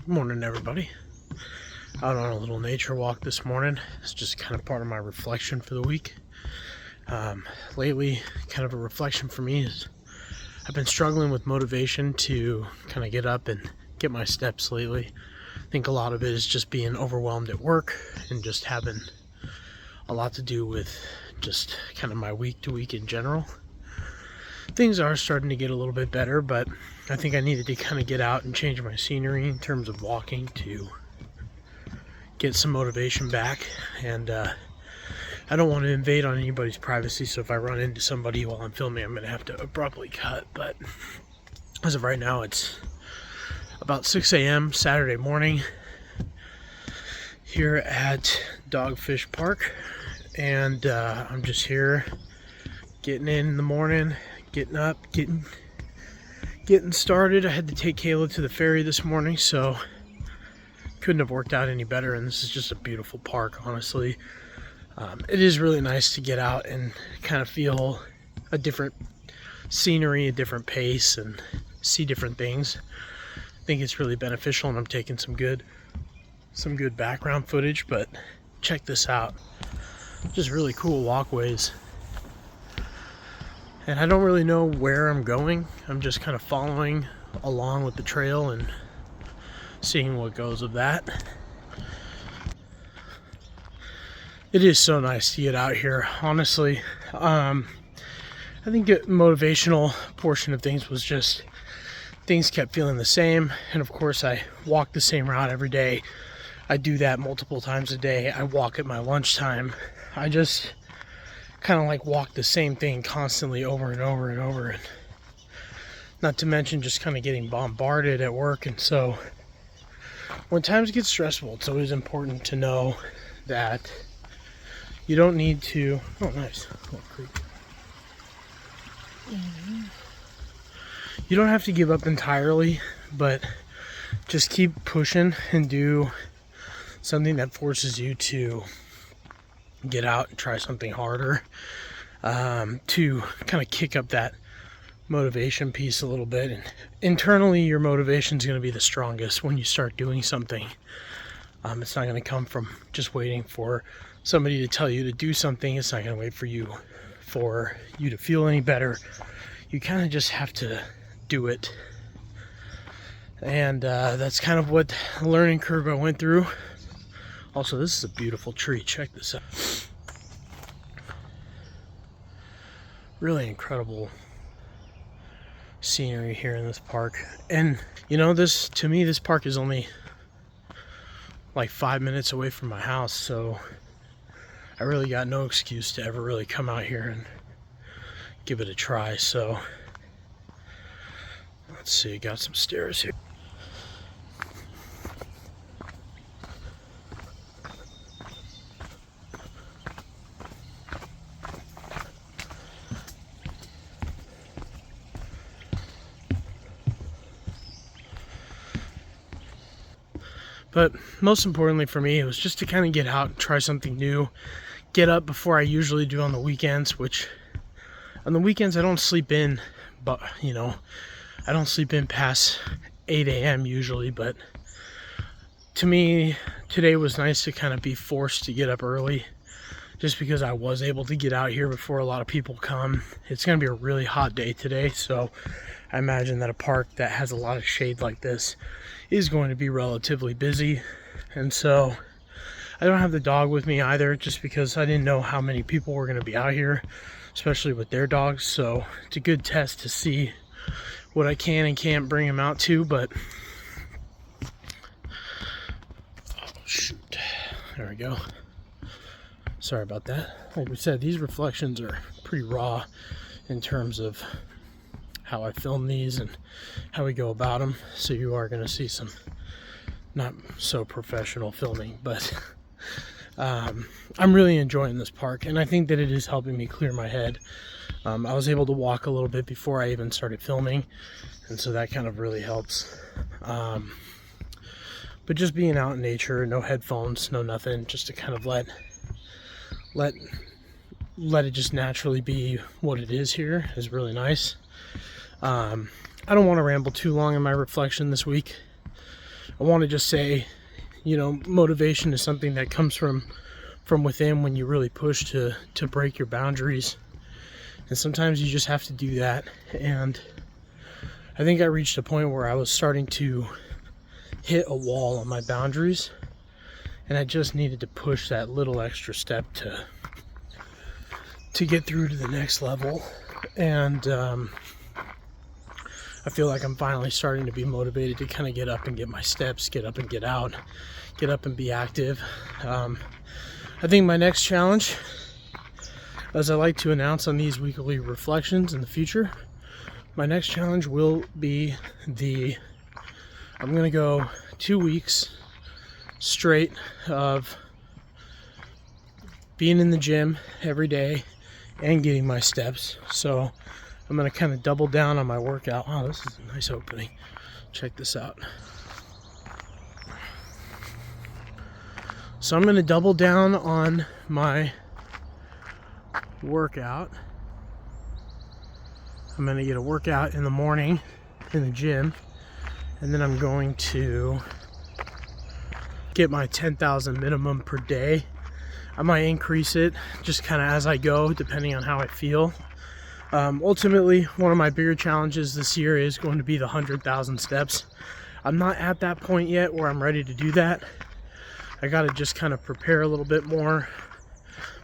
Morning, everybody. Out on a little nature walk this morning. It's just kind of part of my reflection for the week. Lately, kind of a reflection for me is I've been struggling with motivation to kind of get up and get my steps lately. I think a lot of it is just being overwhelmed at work and just having a lot to do with just kind of my week to week in general. Things are starting to get a little bit better, but I think I needed to kind of get out and change my scenery in terms of walking to get some motivation back. And I don't want to invade on anybody's privacy, so if I run into somebody while I'm filming, I'm going to have to abruptly cut. But as of right now, it's about 6 a.m. Saturday morning here at Dogfish Park, and I'm just here getting in the morning, getting up, getting started. I had to take Kayla to the ferry this morning, so couldn't have worked out any better. And this is just a beautiful park, honestly. It is really nice to get out and kind of feel a different scenery, a different pace, and see different things. I think it's really beneficial, and I'm taking some good background footage. But check this out, just really cool walkways. And I don't really know where I'm going. I'm just kind of following along with the trail and seeing what goes of that. It is so nice to get out here, honestly. I think the motivational portion of things was just things kept feeling the same. And of course, I walk the same route every day. I do that multiple times a day. I walk at my lunchtime. I just kind of like walk the same thing constantly over and over and over, and not to mention just kind of getting bombarded at work. And so when times get stressful, it's always important to know that you don't need to you don't have to give up entirely, but just keep pushing and do something that forces you to get out and try something harder, to kind of kick up that motivation piece a little bit. And internally, your motivation is going to be the strongest when you start doing something. It's not going to come from just waiting for somebody to tell you to do something. It's not going to wait for you to feel any better. You kind of just have to do it. And that's kind of what the learning curve I went through. Also, this is a beautiful tree. Check this out. Really incredible scenery here in this park. And you know, this park is only like 5 minutes away from my house, so I really got no excuse to ever really come out here and give it a try. So let's see, got some stairs here. But most importantly for me, it was just to kind of get out and try something new. Get up before I usually do on the weekends, which on the weekends I don't sleep in, but I don't sleep in past 8 a.m. usually. But to me, today was nice to kind of be forced to get up early, just because I was able to get out here before a lot of people come. It's going to be a really hot day today, so I imagine that a park that has a lot of shade like this is going to be relatively busy. And so I don't have the dog with me either, just because I didn't know how many people were going to be out here, especially with their dogs. So it's a good test to see what I can and can't bring him out to. But oh shoot, there we go. Sorry about that. Like we said, these reflections are pretty raw in terms of how I film these and how we go about them. So you are going to see some not so professional filming, but I'm really enjoying this park, and I think that it is helping me clear my head. I was able to walk a little bit before I even started filming, and so that kind of really helps. But just being out in nature, no headphones, no nothing, just to kind of let it just naturally be what it is here is really nice. I don't want to ramble too long in my reflection this week. I want to just say, you know, motivation is something that comes from within when you really push to break your boundaries. And sometimes you just have to do that. And I think I reached a point where I was starting to hit a wall on my boundaries, and I just needed to push that little extra step to get through to the next level. And I feel like I'm finally starting to be motivated to kind of get up and get my steps, get up and get out, get up and be active. I think my next challenge, as I like to announce on these weekly reflections in the future, my next challenge will be I'm going to go 2 weeks straight of being in the gym every day and getting my steps. So I'm going to kind of double down on my workout. Oh, this is a nice opening. Check this out. So I'm going to double down on my workout. I'm going to get a workout in the morning in the gym, and then I'm going to get my 10,000 minimum per day. I might increase it just kind of as I go, depending on how I feel. Ultimately, one of my bigger challenges this year is going to be the 100,000 steps. I'm not at that point yet where I'm ready to do that. I got to just kind of prepare a little bit more.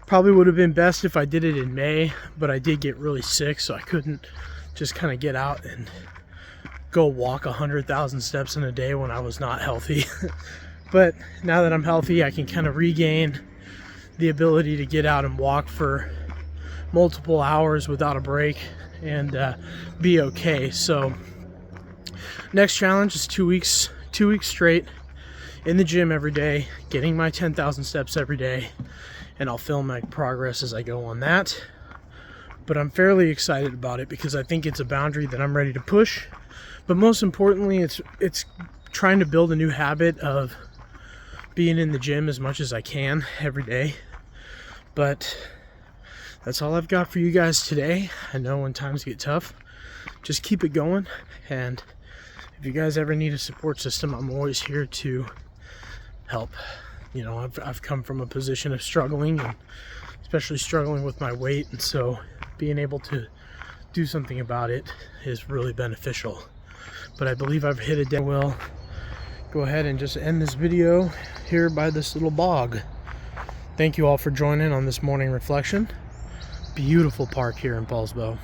Probably would have been best if I did it in May, but I did get really sick, so I couldn't just kind of get out and go walk 100,000 steps in a day when I was not healthy. But now that I'm healthy, I can kind of regain the ability to get out and walk for multiple hours without a break and be okay. So next challenge is 2 weeks straight in the gym every day, getting my 10,000 steps every day, and I'll film my progress as I go on that. But I'm fairly excited about it because I think it's a boundary that I'm ready to push. But most importantly, it's trying to build a new habit of being in the gym as much as I can every day. But that's all I've got for you guys today. I know when times get tough, just keep it going. And if you guys ever need a support system, I'm always here to help. You know, I've come from a position of struggling, and especially struggling with my weight, and so being able to do something about it is really beneficial. But I believe I've hit a dead. Will go ahead and just end this video here by this little bog. Thank you all for joining on this morning reflection. Beautiful park here in Paulsbo.